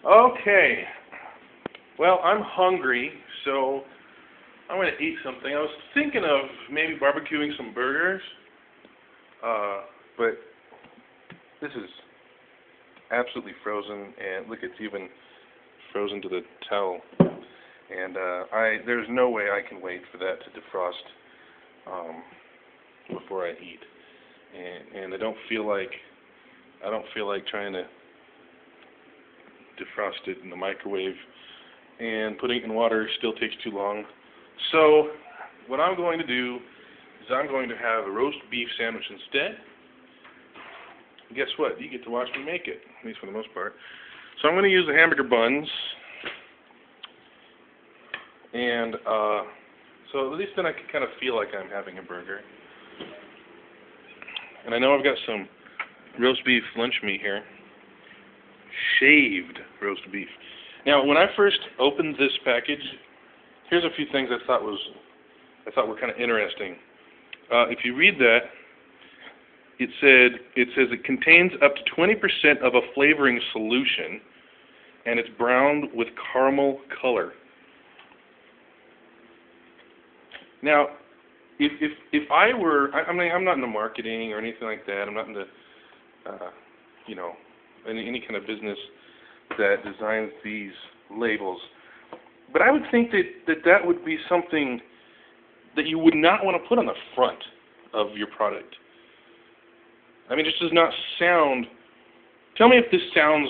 Okay. Well, I'm hungry, so I'm going to eat something. I was thinking of maybe barbecuing some burgers, but this is absolutely frozen, and look, it's even frozen to the towel. And there's no way I can wait for that to defrost before I eat. And I don't feel like trying to defrost it in the microwave, and putting it in water still takes too long. So what I'm going to do is I'm going to have a roast beef sandwich instead. And guess what? You get to watch me make it, at least for the most part. So I'm going to use the hamburger buns, and so at least then I can kind of feel like I'm having a burger. And I know I've got some roast beef lunch meat here. Shaved roast beef. Now, when I first opened this package, here's a few things I thought were kind of interesting. If you read that, it says it contains up to 20% of a flavoring solution, and it's browned with caramel color. Now, if I were, I mean, I'm not into marketing or anything like that. I'm not into, any kind of business that designs these labels. But I would think that would be something that you would not want to put on the front of your product. I mean, it just does not sound. Tell me if this sounds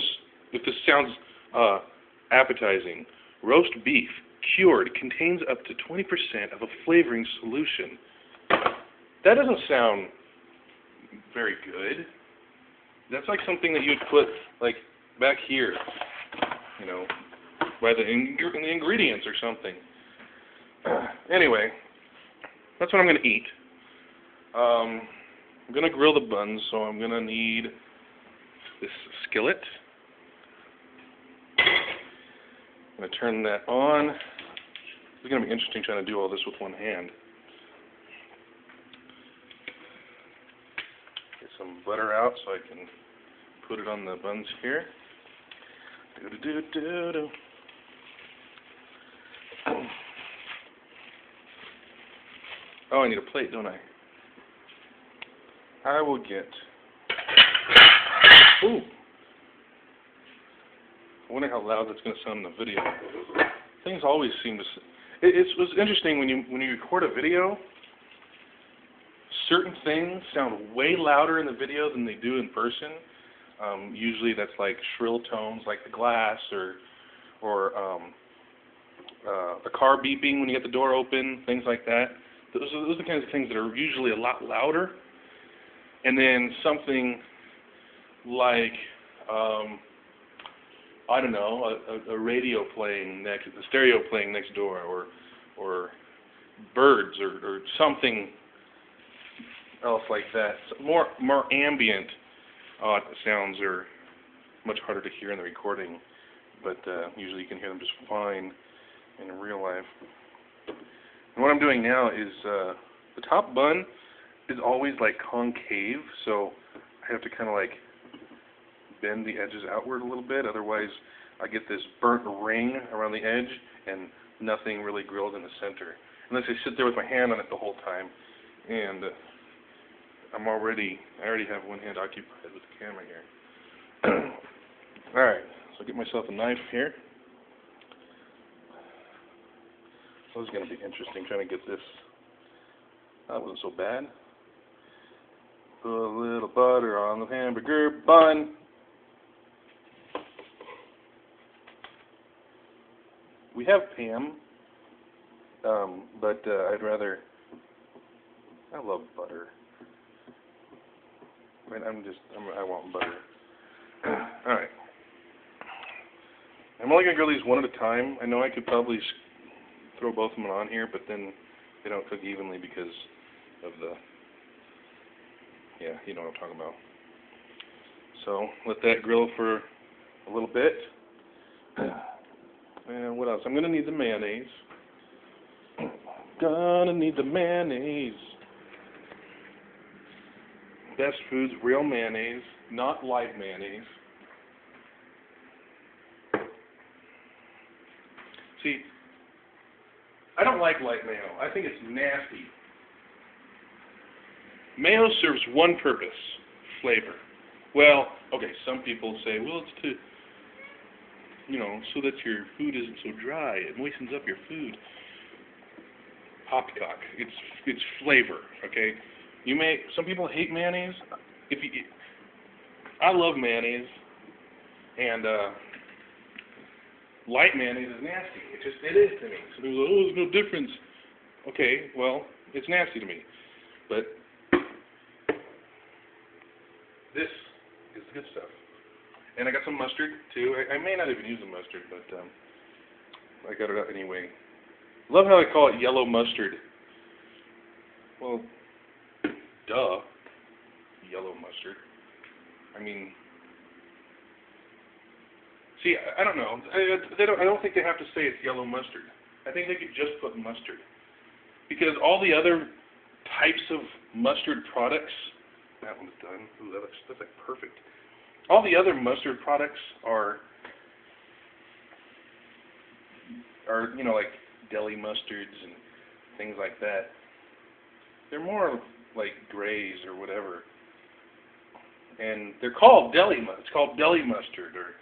appetizing. Roast beef, cured, contains up to 20% of a flavoring solution. That doesn't sound very good. That's like something that you'd put like back here, by the ingredients or something. Anyway, that's what I'm going to eat. I'm going to grill the buns, so I'm going to need this skillet. I'm going to turn that on. It's going to be interesting trying to do all this with one hand. Get some butter out so I can put it on the buns here. Do-do-do-do-do. Oh, I need a plate, don't I? I will get... Ooh! I wonder how loud that's going to sound in the video. Things always seem to... It was interesting when you record a video, certain things sound way louder in the video than they do in person. Usually that's like shrill tones like the glass or the car beeping when you get the door open, things like that. Those are the kinds of things that are usually a lot louder. And then something like, I don't know, a radio playing next, a stereo playing next door, or birds or something else like that. So more ambient sounds are much harder to hear in the recording, but usually you can hear them just fine in real life. And what I'm doing now is the top bun is always like concave, so I have to kind of like bend the edges outward a little bit, otherwise I get this burnt ring around the edge and nothing really grilled in the center. Unless I sit there with my hand on it the whole time, and I already have one hand occupied with the camera here. Alright, so get myself a knife here. So this is going to be interesting trying to get this. That wasn't so bad. Put a little butter on the hamburger bun. We have Pam, but I'd rather. I love butter. I mean, I want butter. All right. I'm only gonna grill these one at a time. I know I could probably throw both of them on here, but then they don't cook evenly because of the. Yeah, you know what I'm talking about. So let that grill for a little bit. And what else? I'm gonna need the mayonnaise. Gonna need the mayonnaise. Best Foods real mayonnaise, not light mayonnaise. See, I don't like light mayo. I think it's nasty. Mayo serves one purpose, flavor. Well, okay, some people say, well, it's to, so that your food isn't so dry. It moistens up your food. Poppycock. It's flavor, okay? Some people hate mayonnaise. I love mayonnaise, and light mayonnaise is nasty. It is to me. So people go, oh, there's no difference. Okay, well, it's nasty to me. But this is the good stuff. And I got some mustard, too. I may not even use the mustard, but I got it out anyway. Love how I call it yellow mustard. Well, duh. Yellow mustard. I mean, see, I don't know. I don't think they have to say it's yellow mustard. I think they could just put mustard. Because all the other types of mustard products, that one's done. Ooh, that's like perfect. All the other mustard products are like deli mustards and things like that. They're more like grays or whatever. And they're called it's called deli mustard or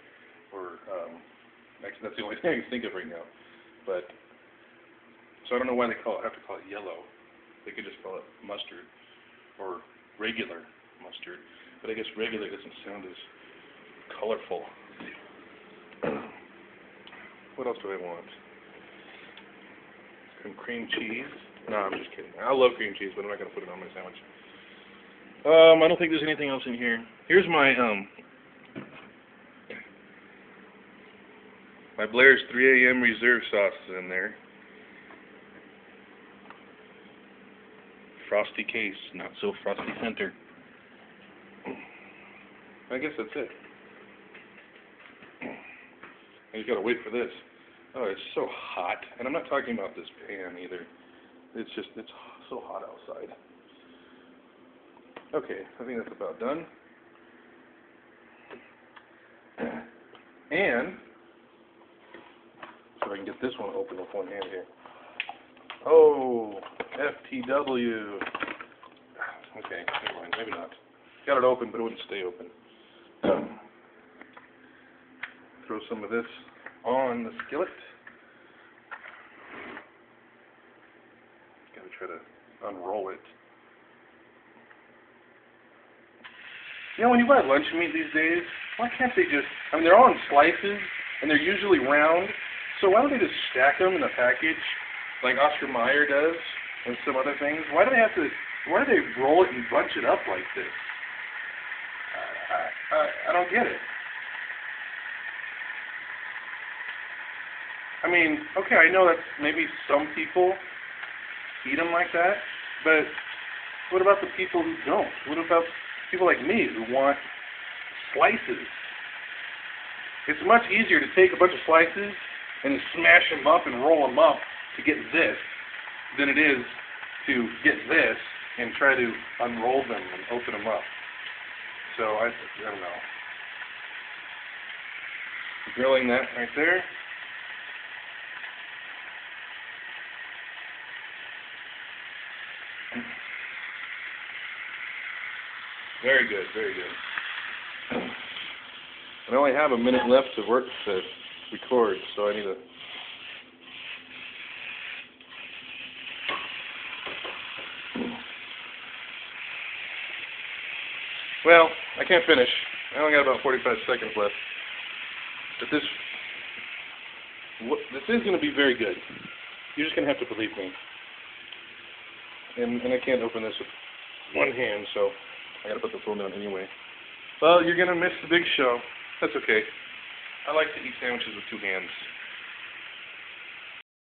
actually that's the only thing I can think of right now. But so I don't know why they have to call it yellow. They could just call it mustard or regular mustard. But I guess regular doesn't sound as colorful. What else do I want? Some cream cheese. No, I'm just kidding. I love cream cheese, but I'm not going to put it on my sandwich. I don't think there's anything else in here. Here's my Blair's 3 a.m. reserve sauce is in there. Frosty case, not so frosty center. I guess that's it. I just gotta wait for this. Oh, it's so hot. And I'm not talking about this pan either. It's so hot outside. Okay, I think that's about done. And, so I can get this one open with one hand here. Oh, FTW. Okay, never mind, maybe not. Got it open, but it wouldn't stay open. Throw some of this on the skillet. Gotta try to unroll it. When you buy lunch meat these days, why can't they just, they're all in slices, and they're usually round, so why don't they just stack them in a package, like Oscar Mayer does, and some other things? Why do they roll it and bunch it up like this? I don't get it. Okay, I know that maybe some people eat them like that, but what about the people who don't? What about people like me who want slices? It's much easier to take a bunch of slices and smash them up and roll them up to get this than it is to get this and try to unroll them and open them up. So I don't know. Grilling that right there. Very good, very good. I only have a minute left to record, so I need to. Well, I can't finish. I only got about 45 seconds left. But this is going to be very good. You're just going to have to believe me. And I can't open this with one hand, so I got to put the phone down anyway. Well, you're going to miss the big show. That's okay. I like to eat sandwiches with two hands.